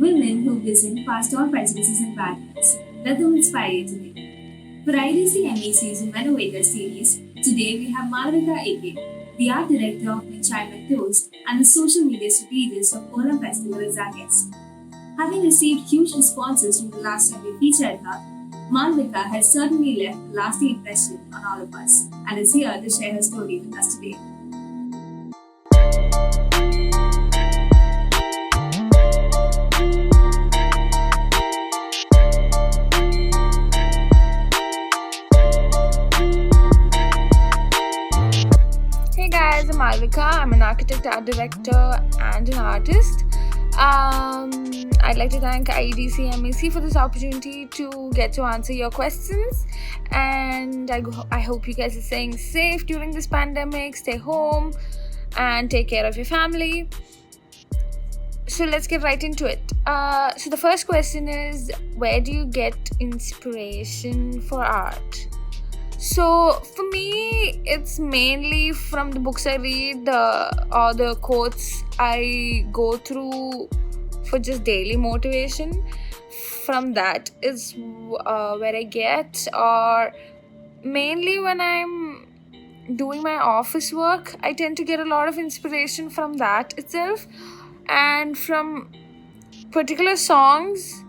Women who visit past all prejudices and barriers. Let them inspire you today. For IEDC MEC's Womennovators series, today we have Malavika AK, the art director of Womennovators and the social media strategist of Poland Festival as our guest. Having received huge responses from the last time we featured her, Malavika has certainly left a lasting impression on all of us and is here to share her story with us today. Hey guys, I'm Malavika. I'm an architect, art director, and an artist. I'd like to thank IEDC MEC for this opportunity to get to answer your questions. And I hope you guys are staying safe during this pandemic. Stay home and take care of your family. So let's get right into it. So the first question is, where do you get inspiration for art? So for me, it's mainly from the books I read or the quotes I go through for just daily motivation. From that is where I get, or mainly when I'm doing my office work, I tend to get a lot of inspiration from that itself, and from particular songs.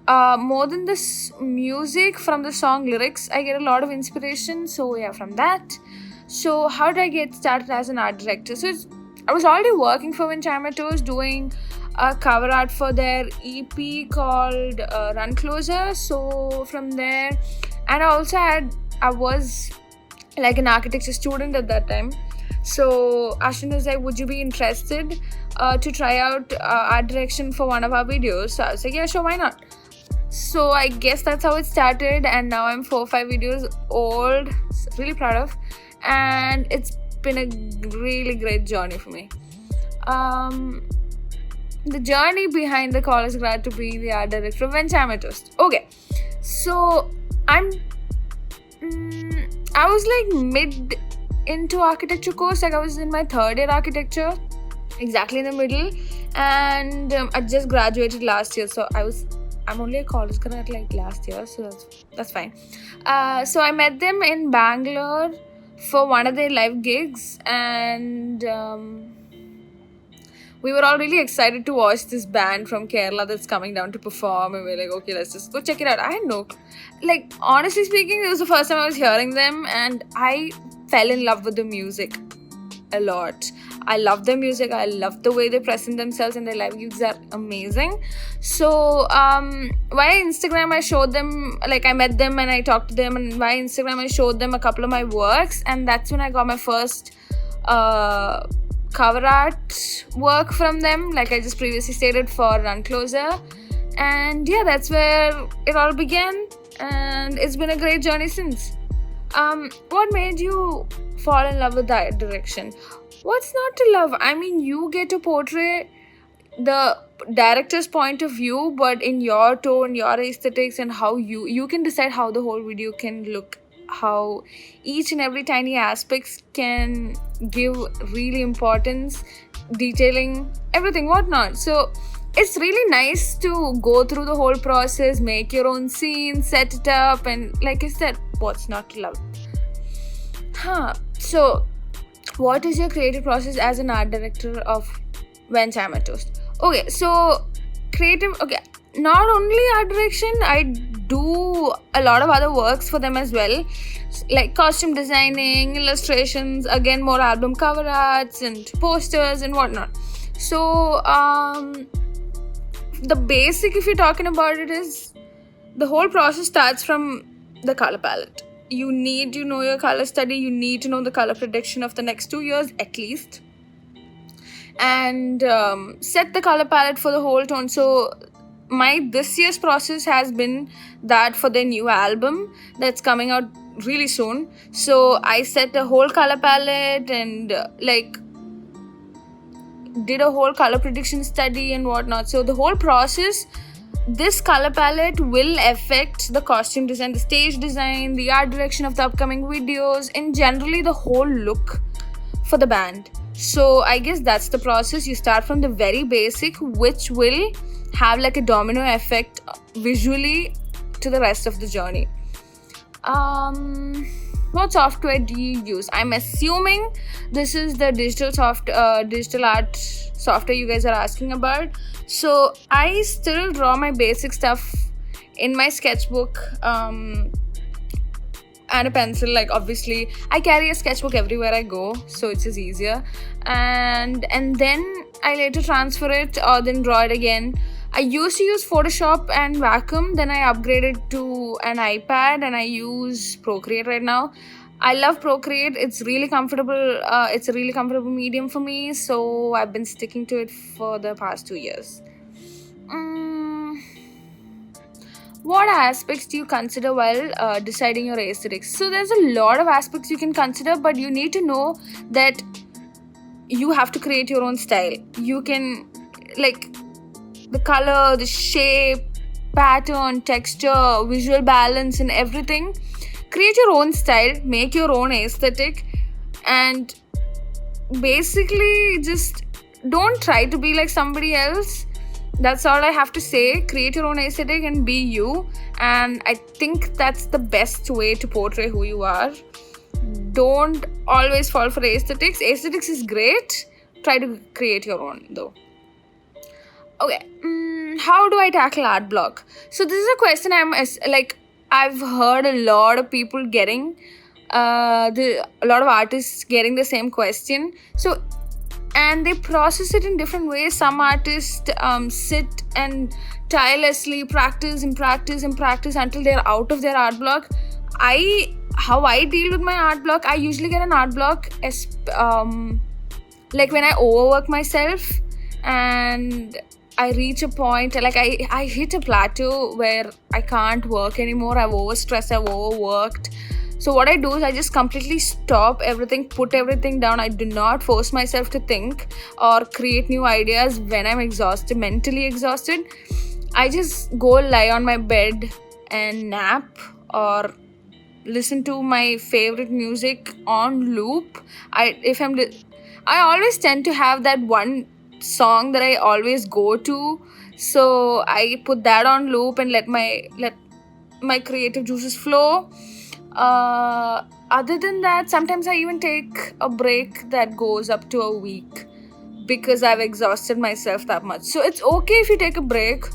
More than this music, from the song lyrics, I get a lot of inspiration. So yeah, from that. So how did I get started as an art director? So I was already working for Womennovators, doing a cover art for their EP called Run Closer. So from there, and I was like an architecture student at that time. So Ashwin was like, would you be interested to try out art direction for one of our videos? So I was like, yeah, sure, why not? So I guess that's how it started, and now I'm 4 or 5 videos old. So really proud of, and it's been a really great journey for me. The journey behind the college grad to be the art director of Womennovators. Okay, so I was like mid into architecture course, like I was in my third year architecture, exactly in the middle, and I just graduated last year, so I'm only a college grad like last year, so that's fine. So I met them in Bangalore for one of their live gigs, and we were all really excited to watch this band from Kerala that's coming down to perform, and we're like, okay, let's just go check it out. I had no, like, honestly speaking, it was the first time I was hearing them, and I fell in love with the music a lot. I love their music. I love the way they present themselves, and their live gigs are amazing. So via Instagram I showed them, like I met them and I talked to them, and via Instagram I showed them a couple of my works, and that's when I got my first cover art work from them, like I just previously stated, for Run Closer. And yeah, that's where it all began, and it's been a great journey since. What made you fall in love with that direction? What's not to love? I mean, you get to portray the director's point of view, but in your tone, your aesthetics, and how you can decide how the whole video can look, how each and every tiny aspects can give really importance, detailing, everything, whatnot. So it's really nice to go through the whole process, make your own scene, set it up, and like I said, what's not to love? So what is your creative process as an art director of Womennovators? Okay, so creative, okay, not only art direction, I do a lot of other works for them as well, like costume designing, illustrations, again more album cover arts and posters and whatnot. So the basic, if you're talking about it, is the whole process starts from the color palette. You need to know your color study, you need to know the color prediction of the next 2 years at least, and set the color palette for the whole tone. So this year's process has been that for their new album that's coming out really soon. So I set a whole color palette and did a whole color prediction study and whatnot. So the whole process, this color palette will affect the costume design, the stage design, the art direction of the upcoming videos, and generally the whole look for the band. So I guess that's the process. You start from the very basic, which will have like a domino effect visually to the rest of the journey. What software do you use? I'm assuming this is the digital art software you guys are asking about. So I still draw my basic stuff in my sketchbook and a pencil. Like, obviously I carry a sketchbook everywhere I go, so it's just easier, and then I later transfer it or then draw it again. I used to use Photoshop and Wacom, then I upgraded to an iPad and I use Procreate right now. I love Procreate. It's really comfortable. It's a really comfortable medium for me, so I've been sticking to it for the past 2 years. What aspects do you consider while deciding your aesthetics? So there's a lot of aspects you can consider, but you need to know that you have to create your own style. You can, like, the color, the shape, pattern, texture, visual balance, and everything. Create your own style, make your own aesthetic, and basically just don't try to be like somebody else. That's all I have to say. Create your own aesthetic and be you, and I think that's the best way to portray who you are. Don't always fall for aesthetics. Aesthetics is great. Try to create your own though. Okay, how do I tackle art block? So this is a question I've heard a lot of people getting, a lot of artists getting the same question. So, and they process it in different ways. Some artists sit and tirelessly practice until they're out of their art block. How I deal with my art block, I usually get an art block like when I overwork myself and I reach a point, like I hit a plateau where I can't work anymore. I've overstressed, I've overworked. So what I do is I just completely stop everything, put everything down. I do not force myself to think or create new ideas when I'm exhausted, mentally exhausted. I just go lie on my bed and nap or listen to my favorite music on loop. I always tend to have that one song that I always go to, so I put that on loop and let my creative juices flow. Other than that, sometimes I even take a break that goes up to a week because I've exhausted myself that much. So it's okay if you take a break,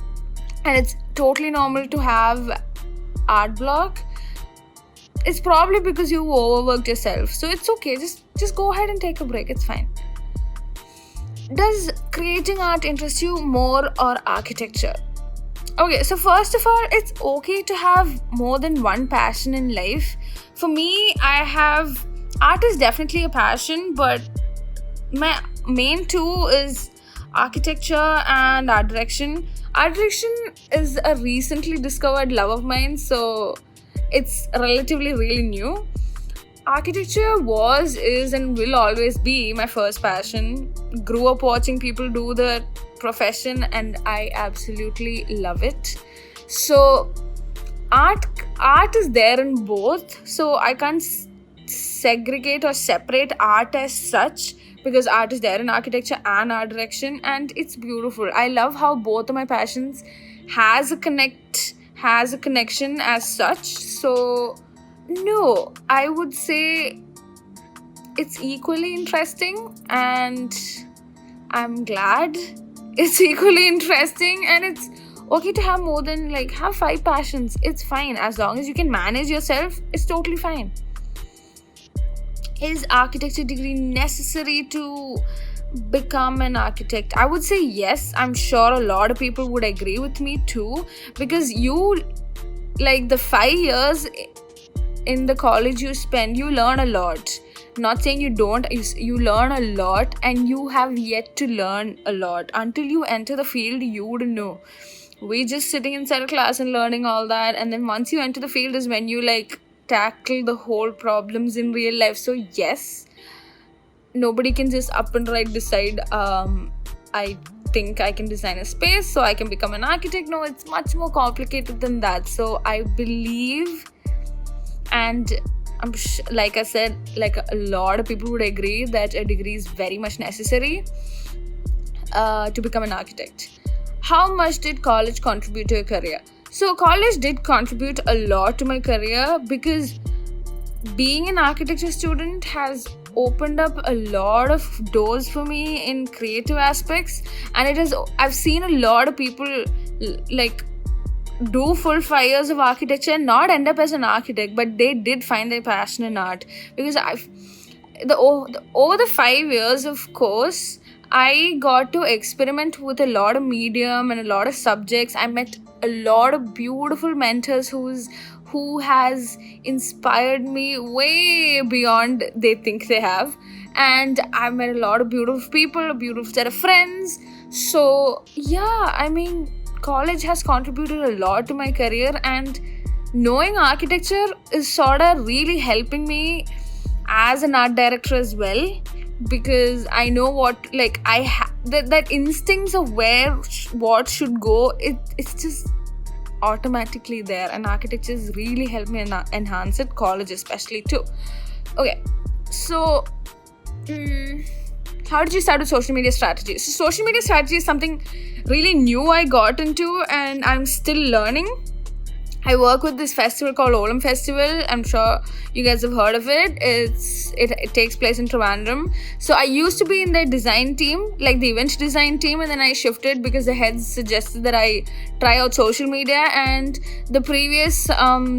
and it's totally normal to have art block. It's probably because you overworked yourself, so it's okay. Just go ahead and take a break. It's fine. Does creating art interest you more or architecture? Okay, so first of all, it's okay to have more than one passion in life. For me, art is definitely a passion, but my main two is architecture and art direction. Art direction is a recently discovered love of mine, so it's relatively really new. Architecture was, is, and will always be my first passion. Grew up watching people do the profession and I absolutely love it. So art is there in both. So I can't segregate or separate art as such, because art is there in architecture and art direction, and it's beautiful. I love how both of my passions has a connection as such. So no, I would say it's equally interesting, and I'm glad it's equally interesting. And it's okay to have more than, like, have 5 passions. It's fine. As long as you can manage yourself, it's totally fine. Is architecture degree necessary to become an architect? I would say yes. I'm sure a lot of people would agree with me too, because the 5 years in the college you spend, you learn a lot. Not saying you don't, you learn a lot, and you have yet to learn a lot. Until you enter the field, you wouldn't know. We just sitting inside a class and learning all that, and then once you enter the field is when you tackle the whole problems in real life. So yes, nobody can just up and right decide I think I can design a space so I can become an architect. No, it's much more complicated than that. So I believe, and like I said, like a lot of people would agree that a degree is very much necessary to become an architect. How much did college contribute to your career? So college did contribute a lot to my career, because being an architecture student has opened up a lot of doors for me in creative aspects, and I've seen a lot of people like do full 5 years of architecture and not end up as an architect, but they did find their passion in art. Because over the 5 years of course, I got to experiment with a lot of medium and a lot of subjects. I met a lot of beautiful mentors who has inspired me way beyond they think they have, and I've met a lot of beautiful people, a beautiful set of friends. So yeah, I mean, college has contributed a lot to my career, and knowing architecture is sort of really helping me as an art director as well, because I know what, like, that instincts of what should go, it's just automatically there, and architecture has really helped me enhance it, college especially too. Okay, so how did you start with social media strategy? So social media strategy is something really new I got into, and I'm still learning. I work with this festival called Olam Festival. I'm sure you guys have heard of it. It takes place in Trivandrum. So I used to be in the design team, like the event design team, and then I shifted because the heads suggested that I try out social media. And the previous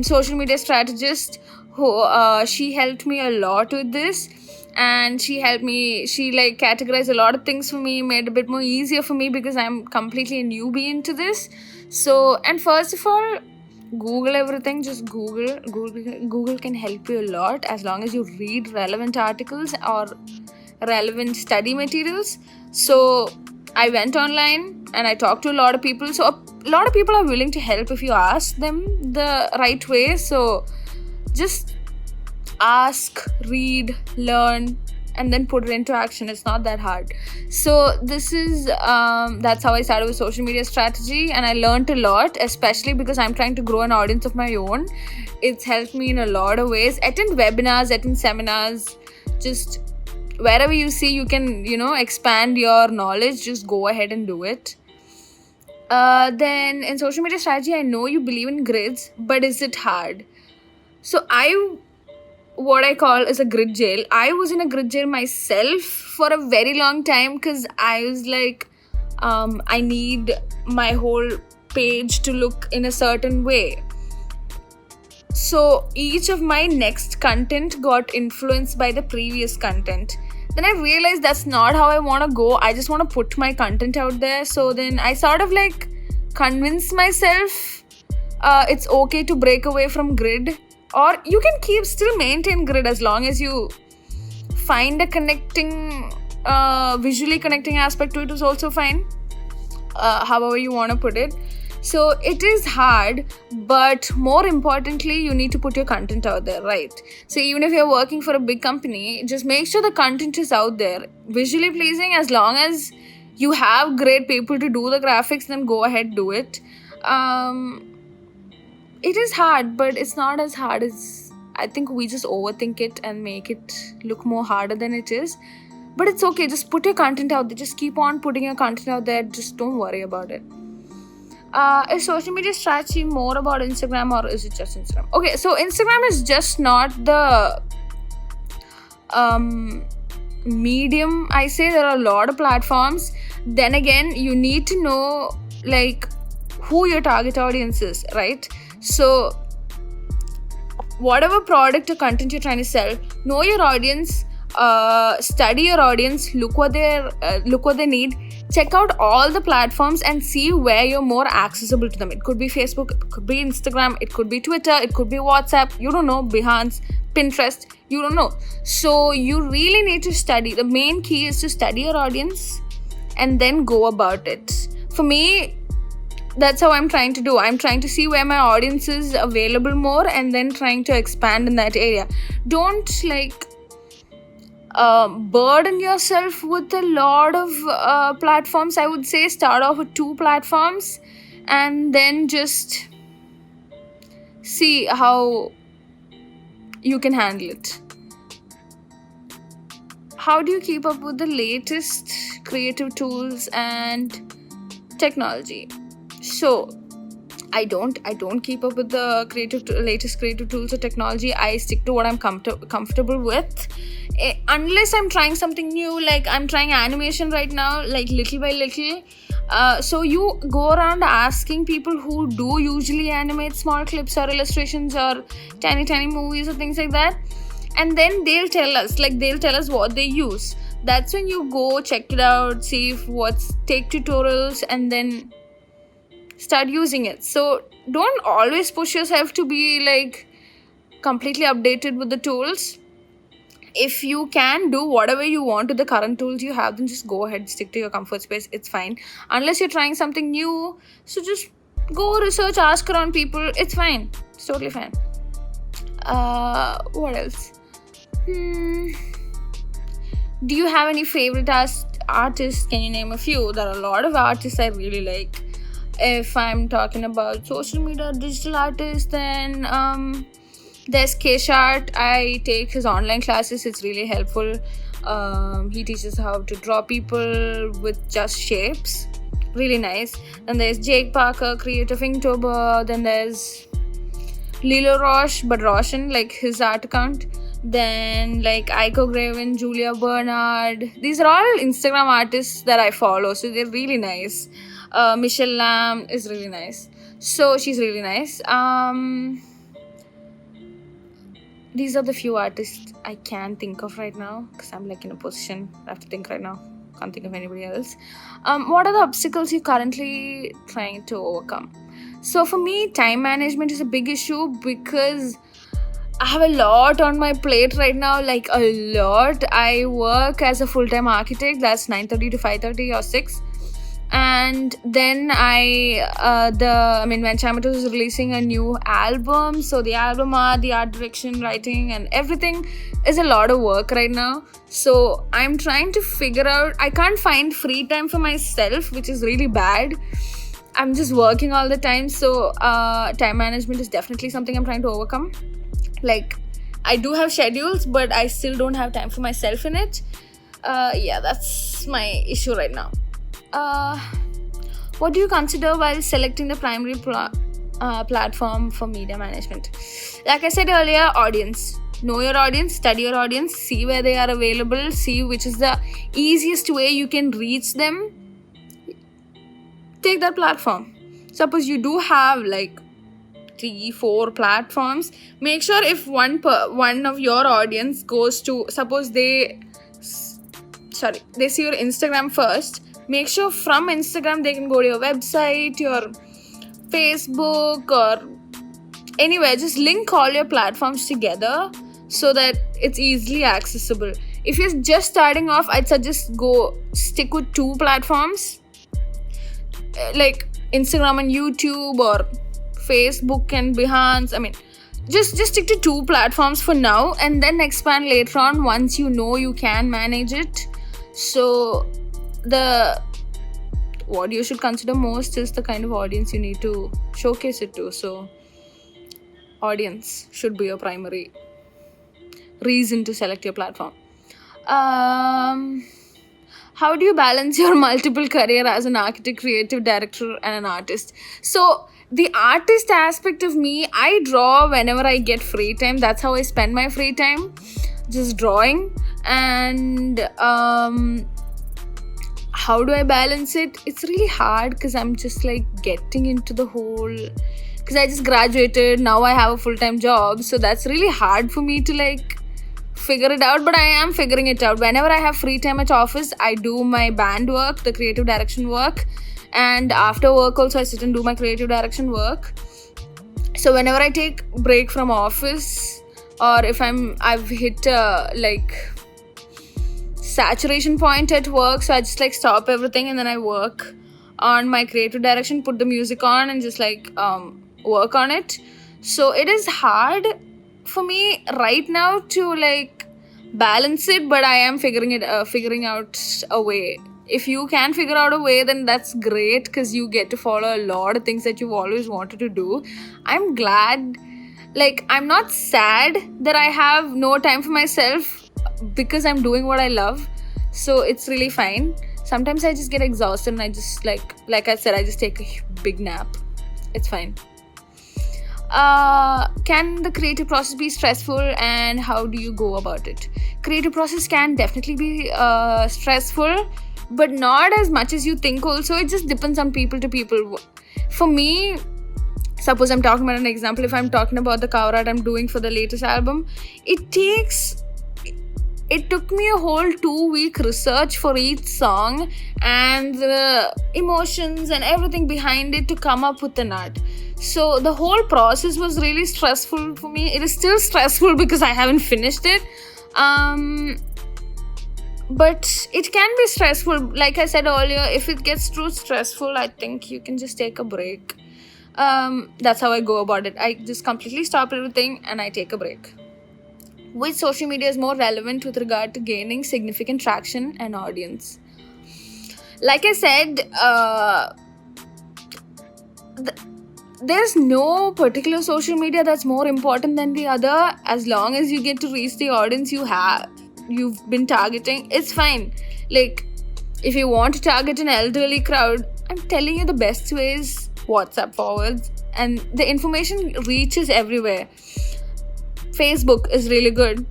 social media strategist, who she helped me a lot with this, and she like categorized a lot of things for me, made it a bit more easier for me because I'm completely a newbie into this. So, and first of all, Google everything. Just Google can help you a lot as long as you read relevant articles or relevant study materials. So I went online and I talked to a lot of people. So a lot of people are willing to help if you ask them the right way. So just ask, read, learn, and then put it into action. It's not that hard. So this is that's how I started with social media strategy, and I learned a lot, especially because I'm trying to grow an audience of my own. It's helped me in a lot of ways. Attend webinars, attend seminars, just wherever you see you can, expand your knowledge, just go ahead and do it. Then in social media strategy, I know you believe in grids, but is it hard? So what I call is a grid jail. I was in a grid jail myself for a very long time, because I was like, I need my whole page to look in a certain way. So each of my next content got influenced by the previous content. Then I realized that's not how I want to go. I just want to put my content out there. So then I sort of like convinced myself it's okay to break away from grid. Or you can still maintain grid as long as you find a visually connecting aspect to it is also fine. However you want to put it. So it is hard, but more importantly, you need to put your content out there, right? So even if you're working for a big company, just make sure the content is out there, visually pleasing. As long as you have great people to do the graphics, then go ahead, do it. It is hard, but it's not as hard as I think. We just overthink it and make it look more harder than it is. But it's okay. Just put your content out there. Just keep on putting your content out there. Just don't worry about it. Is social media strategy more about Instagram, or is it just Instagram? Okay, so Instagram is just not the medium. I say there are a lot of platforms. Then again, you need to know like who your target audience is, right? So whatever product or content you're trying to sell, know your audience, study your audience, look what they need, check out all the platforms and see where you're more accessible to them. It could be Facebook, it could be Instagram, it could be Twitter, it could be WhatsApp, you don't know, Behance, Pinterest, you don't know. So you really need to study. The main key is to study your audience and then go about it. For me, that's how I'm trying to do. I'm trying to see where my audience is available more and then trying to expand in that area. Don't burden yourself with a lot of platforms. I would say start off with 2 platforms and then just see how you can handle it. How do you keep up with the latest creative tools and technology? So I don't keep up with the latest creative tools or technology. I stick to what I'm comfortable with. Unless I'm trying something new, like I'm trying animation right now, like little by little. So you go around asking people who do usually animate small clips or illustrations or tiny movies or things like that, and then they'll tell us what they use. That's when you go check it out, see take tutorials, and then start using it. So don't always push yourself to be like completely updated with the tools. If you can do whatever you want with the current tools you have, then just go ahead, stick to your comfort space. It's fine. Unless you're trying something new, so just go research, ask around people. It's fine. It's totally fine. What else? Do you have any favorite artists? Can you name a few? There are a lot of artists I really like. If I'm talking about social media digital artists, then there's Kshart. I take his online classes. It's really helpful. He teaches how to draw people with just shapes. Really nice. Then there's Jake Parker, Creative Inktober. Then there's Lilo Roche, but Roshan, like his art account. Then like Aiko Graven, Julia Bernard. These are all Instagram artists that I follow, so they're really nice. Michelle Lam is really nice. So she's really nice. These are the few artists I can think of right now, because I'm like in a position I have to think right now. Can't think of anybody else. What are the obstacles you're currently trying to overcome? So for me, time management is a big issue because I have a lot on my plate right now, like a lot. I work as a full-time architect. That's 9:30 to 5:30 or 6. And then when Womennovators is releasing a new album, so the album art, the art direction, writing, and everything is a lot of work right now. So I'm trying to figure out. I can't find free time for myself, which is really bad. I'm just working all the time. So time management is definitely something I'm trying to overcome. Like, I do have schedules, but I still don't have time for myself in it. That's my issue right now. What do you consider while selecting the primary platform for media management? Like I said earlier, audience. Know your audience, study your audience, see where they are available, see which is the easiest way you can reach them. Take that platform. Suppose you do have like 3-4 platforms, make sure if one of your audience goes to, suppose they see your Instagram first, make sure from Instagram they can go to your website, your Facebook, or anywhere. Just link all your platforms together so that it's easily accessible. If you're just starting off, I'd suggest stick with 2 platforms, like Instagram and YouTube, or Facebook and Behance. Just stick to 2 platforms for now, and then expand later on once you know you can manage it. So what you should consider most is the kind of audience you need to showcase it to. So audience should be your primary reason to select your platform. How do you balance your multiple career as an architect, creative director, and an artist? So the artist aspect of me, I draw whenever I get free time. That's how I spend my free time, just drawing. And how do I balance it? It's really hard because I'm just like getting into the whole, because I just graduated, now I have a full-time job, so that's really hard for me to like figure it out. But I am figuring it out. Whenever I have free time at office, I do my band work, the creative direction work, and after work also I sit and do my creative direction work. So whenever I take break from office, or if I've hit saturation point at work, so I just like stop everything and then I work on my creative direction, put the music on, and just like work on it. So it is hard for me right now to like balance it, but I am figuring out a way. If you can figure out a way, then that's great, because you get to follow a lot of things that you've always wanted to do. I'm glad Like, I'm not sad that I have no time for myself because I'm doing what I love. So it's really fine. Sometimes I just get exhausted and I just like I said, I just take a big nap. It's fine. Can the creative process be stressful, and how do you go about it? Creative process can definitely be stressful, but not as much as you think. Also, it just depends on people to people. For me, suppose I'm talking about an example. If I'm talking about the cover art I'm doing for the latest album, it took me a whole 2-week research for each song and the emotions and everything behind it to come up with an art. So the whole process was really stressful for me. It is still stressful because I haven't finished it. But it can be stressful. Like I said earlier, if it gets too stressful, I think you can just take a break. That's how I go about it. I just completely stop everything and I take a break. Which social media is more relevant with regard to gaining significant traction and audience? Like I said, there's no particular social media that's more important than the other. As long as you get to reach the audience you've been targeting, it's fine. Like, if you want to target an elderly crowd, I'm telling you the best way is WhatsApp forwards, and the information reaches everywhere. Facebook is really good.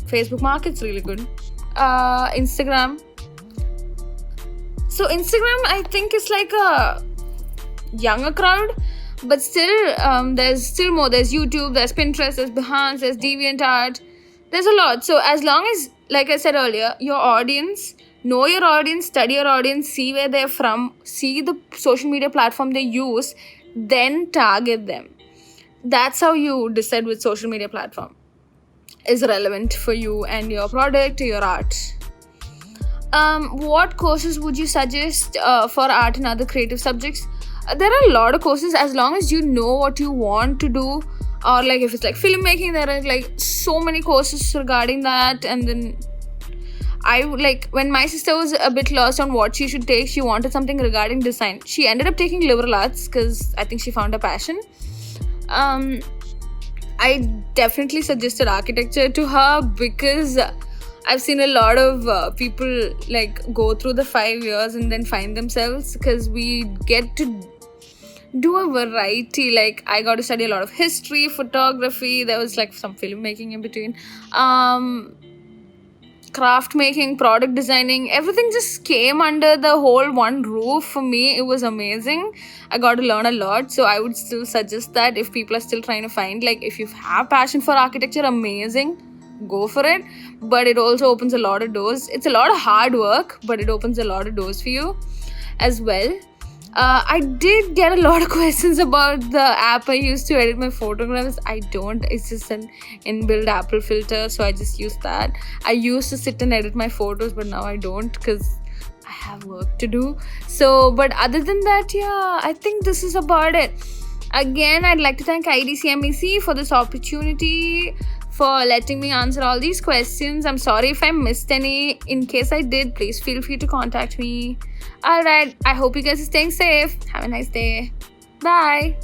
Facebook Market's really good. Instagram. So Instagram, I think, is like a younger crowd, but still, there's still more. There's YouTube, there's Pinterest, there's Behance, there's DeviantArt. There's a lot. So as long as, like I said earlier, your audience, know your audience, study your audience, see where they're from, see the social media platform they use, then target them. That's how you decide which social media platform is relevant for you and your product, your art. What courses would you suggest for art and other creative subjects? There are a lot of courses, as long as you know what you want to do. Or like if it's like filmmaking, there are like so many courses regarding that. And then when my sister was a bit lost on what she should take, she wanted something regarding design. She ended up taking liberal arts because I think she found a passion. I definitely suggested architecture to her because I've seen a lot of people like go through the 5 years and then find themselves, because we get to do a variety. Like, I got to study a lot of history, photography, there was like some filmmaking in between, craft making, product designing, everything just came under the whole one roof. For me, it was amazing. I got to learn a lot. So I would still suggest that if people are still trying to find, like, if you have passion for architecture, amazing, go for it. But it also opens a lot of doors. It's a lot of hard work, but it opens a lot of doors for you as well. I did get a lot of questions about the app I used to edit my photographs. I don't. It's just an inbuilt Apple filter, so I just use that. I used to sit and edit my photos, but now I don't because I have work to do. So, but other than that, yeah, I think this is about it. Again, I'd like to thank IEDC MEC for this opportunity, for letting me answer all these questions. I'm sorry if I missed any. In case I did, please feel free to contact me. Alright, I hope you guys are staying safe. Have a nice day. Bye.